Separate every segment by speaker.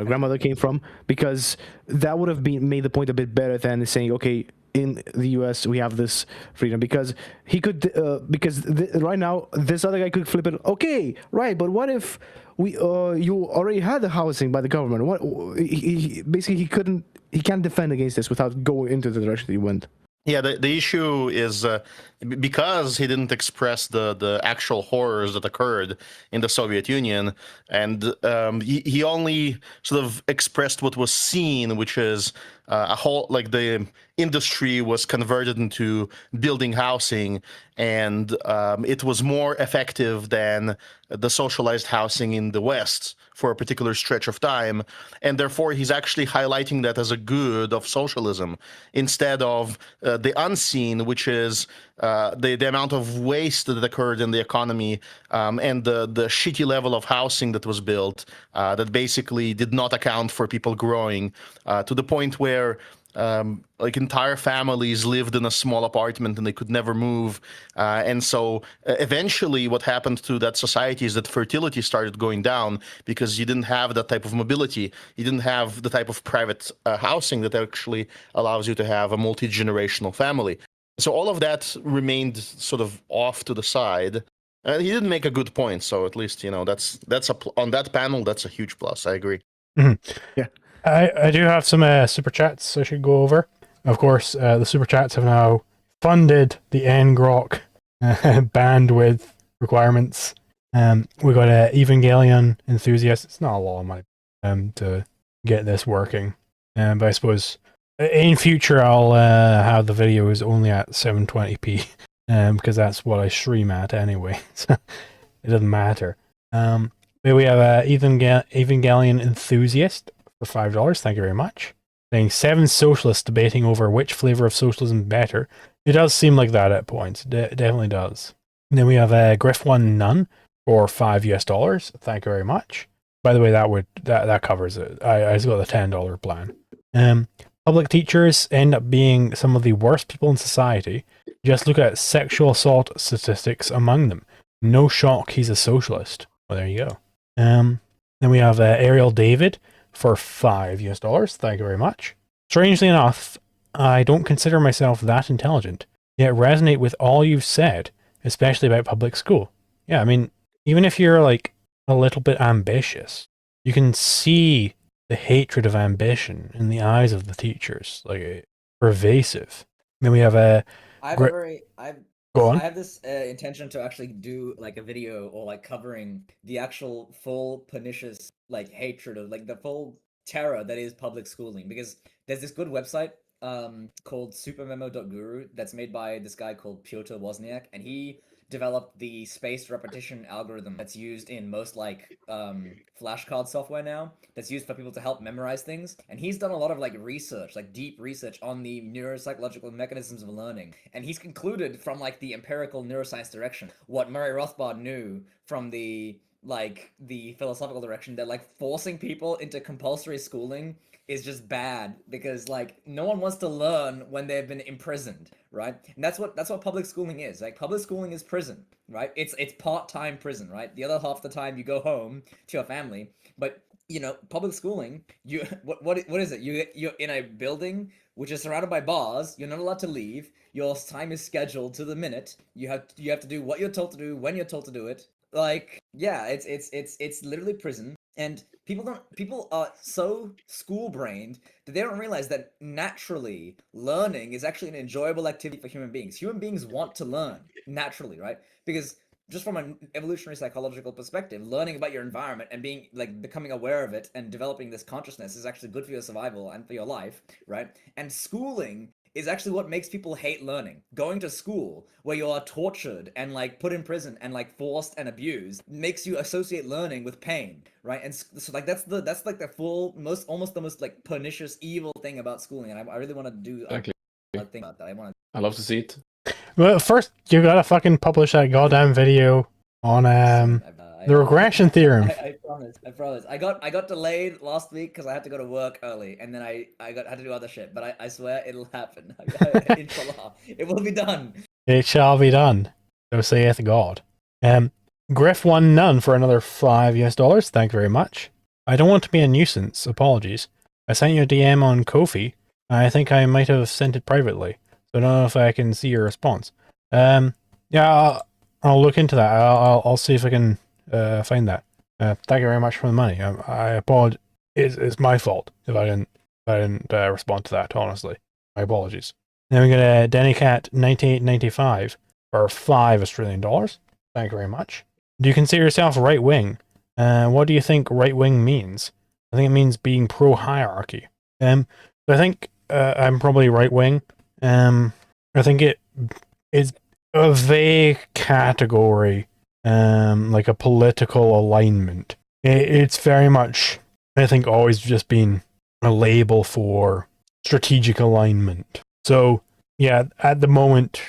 Speaker 1: grandmother came from, because that would have been made the point a bit better than saying, okay, in the US we have this freedom, because he could right now this other guy could flip it. Okay, right, but what if we you already had the housing by the government? What basically he can't defend against this without going into the direction he went.
Speaker 2: Yeah, the issue is because he didn't express the actual horrors that occurred in the Soviet Union, and he only sort of expressed what was seen, which is a whole, like, the industry was converted into building housing, and it was more effective than the socialized housing in the West for a particular stretch of time, and therefore he's actually highlighting that as a good of socialism instead of the unseen, which is the amount of waste that occurred in the economy, and the shitty level of housing that was built that basically did not account for people growing to the point where like entire families lived in a small apartment and they could never move. And so eventually what happened to that society is that fertility started going down because you didn't have that type of mobility. You didn't have the type of private housing that actually allows you to have a multi-generational family. So all of that remained sort of off to the side. And he didn't make a good point. So at least, you know, that's on that panel, that's a huge plus. I agree.
Speaker 3: Mm-hmm. Yeah. I do have some super chats I should go over. Of course, the super chats have now funded the ngrok bandwidth requirements. We got an Evangelion enthusiast. It's not a lot of money to get this working, but I suppose in future I'll have the videos only at 720p because that's what I stream at anyway, so it doesn't matter. We have Evangelion enthusiast for $5. Thank you very much. Saying 7 socialists debating over which flavor of socialism better. It does seem like that at points. It definitely does. And then we have Griff One None for $5. Thank you very much. By the way, that covers it. I just got the $10 plan. Public teachers end up being some of the worst people in society. Just look at sexual assault statistics among them. No shock he's a socialist. Well, there you go. Then we have Ariel David for $5. Thank you very much. Strangely enough, I don't consider myself that intelligent, yet resonate with all you've said, especially about public school. Yeah, I mean, even if you're like a little bit ambitious, you can see the hatred of ambition in the eyes of the teachers, like pervasive. Then we have
Speaker 4: I have this intention to actually do like a video or like covering the actual full pernicious like hatred of like the full terror that is public schooling, because there's this good website called supermemo.guru that's made by this guy called Pyotr Wozniak, and he developed the spaced repetition algorithm that's used in most like flashcard software now, that's used for people to help memorize things. And he's done a lot of like research, like deep research on the neuropsychological mechanisms of learning, and he's concluded from like the empirical neuroscience direction what Murray Rothbard knew from the philosophical direction, that like forcing people into compulsory schooling is just bad, because like no one wants to learn when they've been imprisoned, right? And that's what public schooling is. Like public schooling is prison, right? It's part-time prison, right? The other half of the time you go home to your family, but you know, public schooling, you what is it? You're in a building which is surrounded by bars. You're not allowed to leave. Your time is scheduled to the minute. You have to do what you're told to do when you're told to do it. Like, yeah, it's literally prison. And people are so school-brained that they don't realize that naturally learning is actually an enjoyable activity for human beings. Human beings want to learn naturally, right? Because just from an evolutionary psychological perspective, learning about your environment and being like becoming aware of it and developing this consciousness is actually good for your survival and for your life, right? And schooling is actually what makes people hate learning. Going to school where you are tortured and like put in prison and like forced and abused makes you associate learning with pain, right? And so like that's like the full almost the most like pernicious evil thing about schooling. And I really want to do
Speaker 5: exactly.
Speaker 4: a thing about that.
Speaker 5: I love to see it.
Speaker 3: Well, first you gotta fucking publish that goddamn video on the regression theorem.
Speaker 4: I promise. I got delayed last week because I had to go to work early, and then I had to do other shit. But I swear it'll happen. Inshallah, it will be done.
Speaker 3: It shall be done. So saith God. Griff One None for another $5. Thank you very much. I don't want to be a nuisance. Apologies. I sent you a DM on Ko-fi. I think I might have sent it privately. So I don't know if I can see your response. Yeah, I'll look into that. I'll see if I can find that. Thank you very much for the money. I apologize. It's my fault if I didn't respond to that. Honestly, my apologies. Then we got a Dennycat 98.95 for $5 Australian. Thank you very much. Do you consider yourself right wing? What do you think right wing means? I think it means being pro hierarchy. I think I'm probably right wing. I think it is a vague category, like a political alignment. It's very much, I think, always just been a label for strategic alignment. So, yeah, at the moment,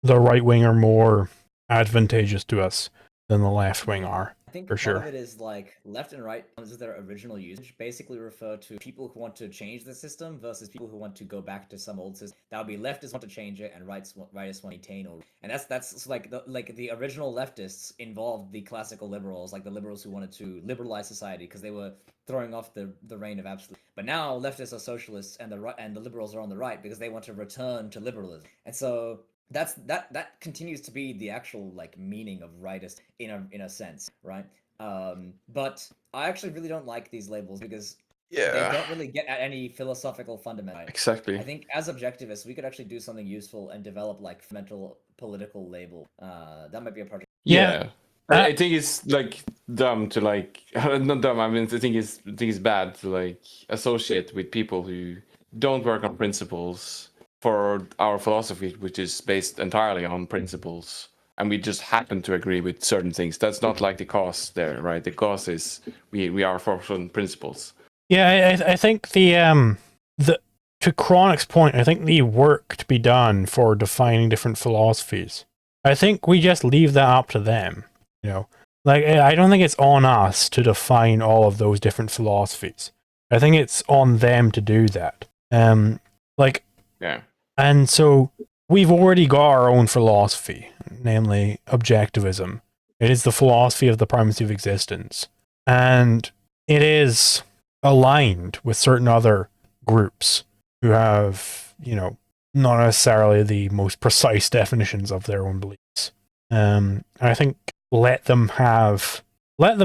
Speaker 3: the right wing are more advantageous to us than the left wing are.
Speaker 4: I think
Speaker 3: for
Speaker 4: part
Speaker 3: sure.
Speaker 4: of it is like left and right as their original usage basically refer to people who want to change the system versus people who want to go back to some old system. That would be leftists want to change it and rightists want to maintain, or and that's like the original leftists involved the classical liberals, like the liberals who wanted to liberalize society because they were throwing off the reign of absolute. But now leftists are socialists and the liberals are on the right because they want to return to liberalism. And so that continues to be the actual like meaning of rightist in a sense, right? But I actually really don't like these labels because they don't really get at any philosophical fundament.
Speaker 5: Exactly.
Speaker 4: I think as objectivists, we could actually do something useful and develop like fundamental political label. That might be a project.
Speaker 3: Yeah.
Speaker 5: I think it's like dumb to like not dumb. I mean, I think it's bad to like associate with people who don't work on principles for our philosophy, which is based entirely on principles, and we just happen to agree with certain things. That's not like the cause there, right? The cause is we are for certain principles.
Speaker 3: Yeah, I think the to Chronic's point, I think the work to be done for defining different philosophies, I think we just leave that up to them. You know, like I don't think it's on us to define all of those different philosophies. I think it's on them to do that.
Speaker 5: Yeah.
Speaker 3: And so we've already got our own philosophy, namely objectivism. It is the philosophy of the primacy of existence. And it is aligned with certain other groups who have, you know, not necessarily the most precise definitions of their own beliefs. I think let them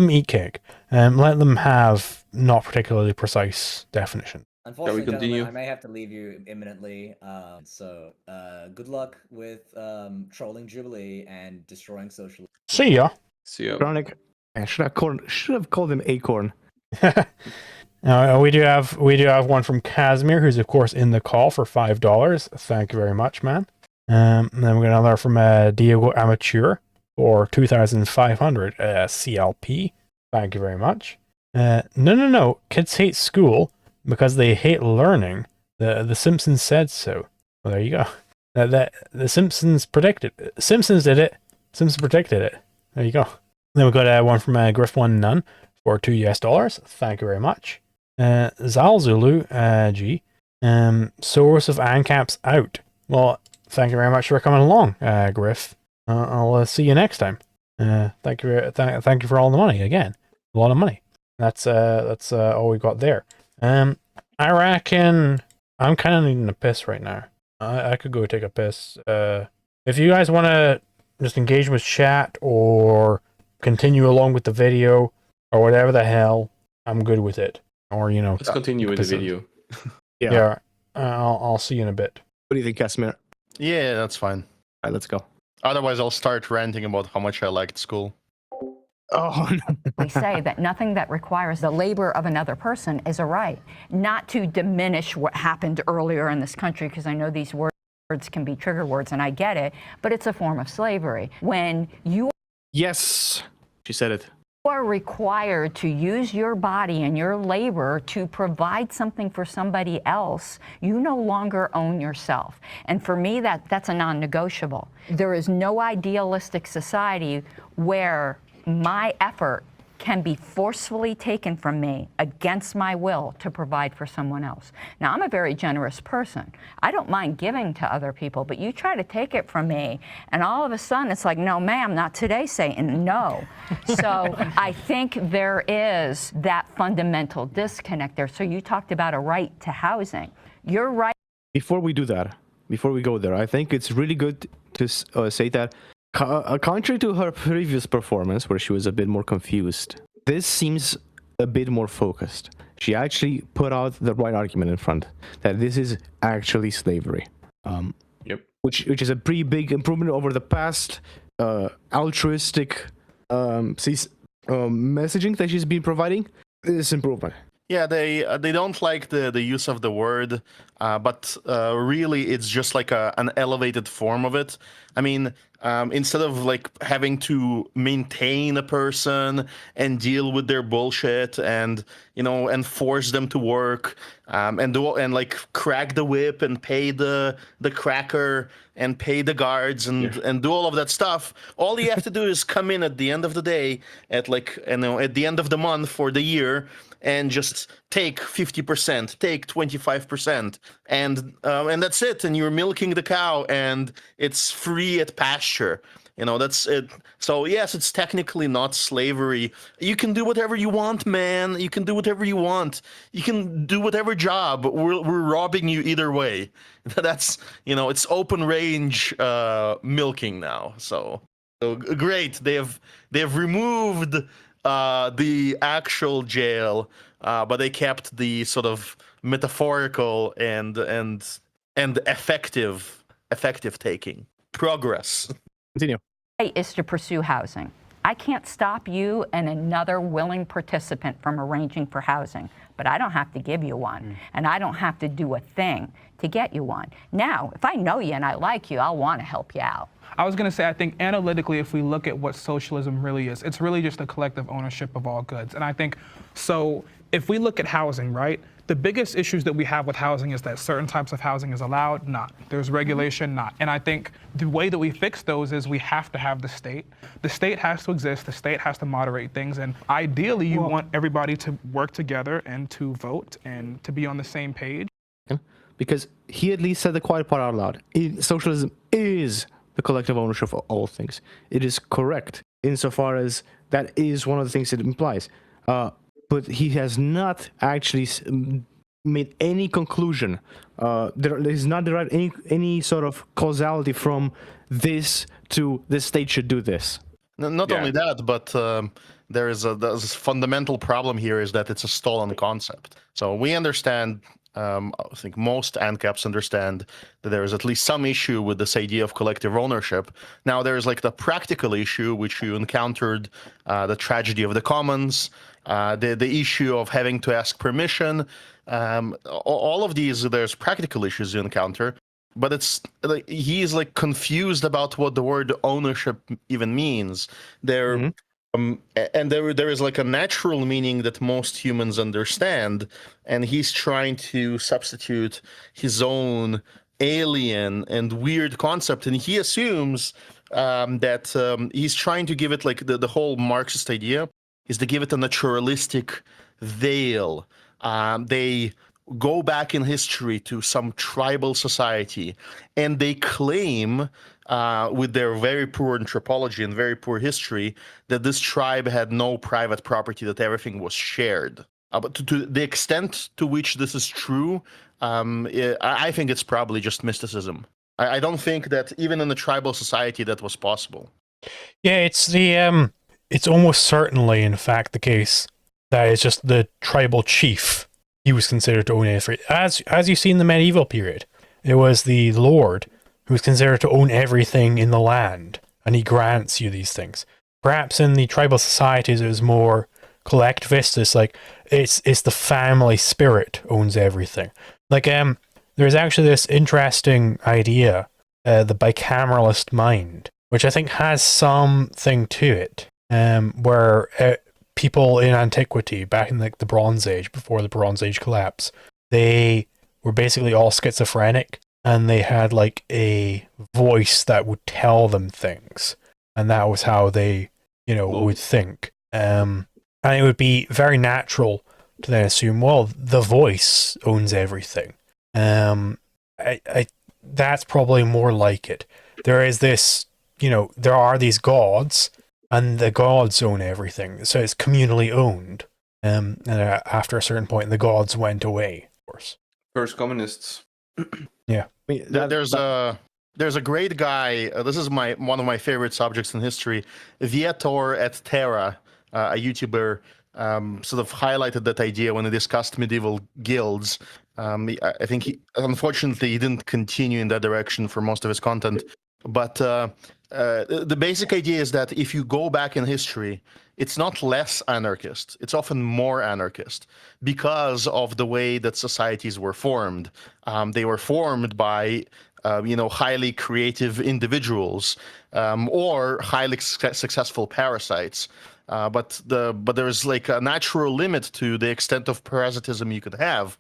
Speaker 3: eat cake, and let them have not particularly precise definitions.
Speaker 4: Unfortunately,
Speaker 5: continue?
Speaker 4: gentlemen, I may have to leave you imminently. So good luck with trolling Jubilee and destroying socialism.
Speaker 3: See ya.
Speaker 5: See ya.
Speaker 1: Chronic. I should have called him Acorn.
Speaker 3: Now, we do have one from Casimir, who's of course in the call for $5. Thank you very much, man. And then we got another from Diego Amateur for 2,500 CLP. Thank you very much. No. Kids hate school because they hate learning. The Simpsons said so. Well, there you go. That the Simpsons predicted. Simpsons did it. Simpsons predicted it. There you go. Then we got one from Griff1 None for $2. Thank you very much. Zalzulu G. Source of ANCAPs out. Well, thank you very much for coming along, Griff. I'll see you next time. Thank you for all the money again. A lot of money. That's all we got there. I reckon I'm kind of needing a piss right now. I could go take a piss. If you guys want to just engage with chat or continue along with the video or whatever the hell, I'm good with it. Or
Speaker 5: Let's continue with the video.
Speaker 3: Yeah. I'll see you in a bit.
Speaker 1: What do you think, Casimir?
Speaker 2: Yeah, that's fine.
Speaker 1: All right, let's go.
Speaker 2: Otherwise, I'll start ranting about how much I liked school.
Speaker 1: Oh, no.
Speaker 6: We say that nothing that requires the labor of another person is a right. Not to diminish what happened earlier in this country, because I know these words can be trigger words, and I get it, but it's a form of slavery. When you
Speaker 1: Yes, she said it.
Speaker 6: are required to use your body and your labor to provide something for somebody else, you no longer own yourself. And for me, that's a non-negotiable. There is no idealistic society where my effort can be forcefully taken from me against my will to provide for someone else. Now, I'm a very generous person. I don't mind giving to other people, but you try to take it from me, and all of a sudden it's like, no, ma'am, not today, Satan, no. So I think there is that fundamental disconnect there. So you talked about a right to housing. You're right.
Speaker 1: Before we do that, before we go there, I think it's really good to say that contrary to her previous performance, where she was a bit more confused, this seems a bit more focused. She actually put out the right argument in front, that this is actually slavery.
Speaker 5: Yep.
Speaker 1: Which is a pretty big improvement over the past altruistic messaging that she's been providing. This improvement.
Speaker 2: Yeah, they don't like the use of the word, but really it's just like an elevated form of it. I mean, instead of like having to maintain a person and deal with their bullshit and and force them to work and like crack the whip and pay the cracker and pay the guards and do all of that stuff, all you have to do is come in at the end of the day at at the end of the month for the year and just take 50%, take 25%, and that's it. And you're milking the cow, and it's free at pasture. That's it. So yes, it's technically not slavery. You can do whatever you want, man. You can do whatever you want. You can do whatever job. We're robbing you either way. That's it's open range milking now. So great. They have removed the actual jail, but they kept the sort of metaphorical and effective taking. Progress.
Speaker 1: Continue.
Speaker 6: Is to pursue housing. I can't stop you and another willing participant from arranging for housing, but I don't have to give you one, and I don't have to do a thing to get you one. Now, if I know you and I like you, I'll want to help you out.
Speaker 7: I was going to say, I think analytically, if we look at what socialism really is, it's really just a collective ownership of all goods. And I think, so if we look at housing, right, the biggest issues that we have with housing is that certain types of housing is allowed, not. There's regulation, not. And I think the way that we fix those is we have to have the state. The state has to exist. The state has to moderate things. And ideally, you want everybody to work together and to vote and to be on the same page.
Speaker 1: Because he at least said the quiet part out loud. Socialism is the collective ownership of all things. It is correct insofar as that is one of the things it implies. But he has not actually made any conclusion. He's not derived any sort of causality from this to the state should do this.
Speaker 2: Not only that, but there's a fundamental problem here is that it's a stolen concept. So we understand, I think most ANCAPs understand that there is at least some issue with this idea of collective ownership. Now there's like the practical issue, which you encountered, the tragedy of the commons, the issue of having to ask permission. All of these, there's practical issues you encounter. But it's like he's like confused about what the word ownership even means. And there is like a natural meaning that most humans understand, and he's trying to substitute his own alien and weird concept, and he assumes that he's trying to give it like the whole Marxist idea is to give it a naturalistic veil. They go back in history to some tribal society, and they claim, with their very poor anthropology and very poor history, that this tribe had no private property, that everything was shared. But to the extent to which this is true, I think it's probably just mysticism. I don't think that even in a tribal society that was possible.
Speaker 3: Yeah, it's almost certainly, in fact, the case that it's just the tribal chief. He was considered to own everything. As you see in the medieval period, it was the lord who was considered to own everything in the land, and he grants you these things. Perhaps in the tribal societies, it was more collectivist. It's like it's the family spirit owns everything. Like there's actually this interesting idea, the bicameralist mind, which I think has something to it, where people in antiquity, back in like the Bronze Age, before the Bronze Age collapse, they were basically all schizophrenic, and they had like a voice that would tell them things, and that was how they, would think. And it would be very natural to then assume, well, the voice owns everything. That's probably more like it. There is this, there are these gods, and the gods own everything. So it's communally owned. And after a certain point, the gods went away, of course.
Speaker 5: First communists.
Speaker 3: Yeah.
Speaker 1: I mean,
Speaker 2: There's a great guy. This is one of my favorite subjects in history. Viator et Terra, a YouTuber, sort of highlighted that idea when he discussed medieval guilds. I think unfortunately, he didn't continue in that direction for most of his content. But the basic idea is that if you go back in history, it's not less anarchist. It's often more anarchist because of the way that societies were formed. They were formed by highly creative individuals or highly successful parasites. But there's like a natural limit to the extent of parasitism you could have.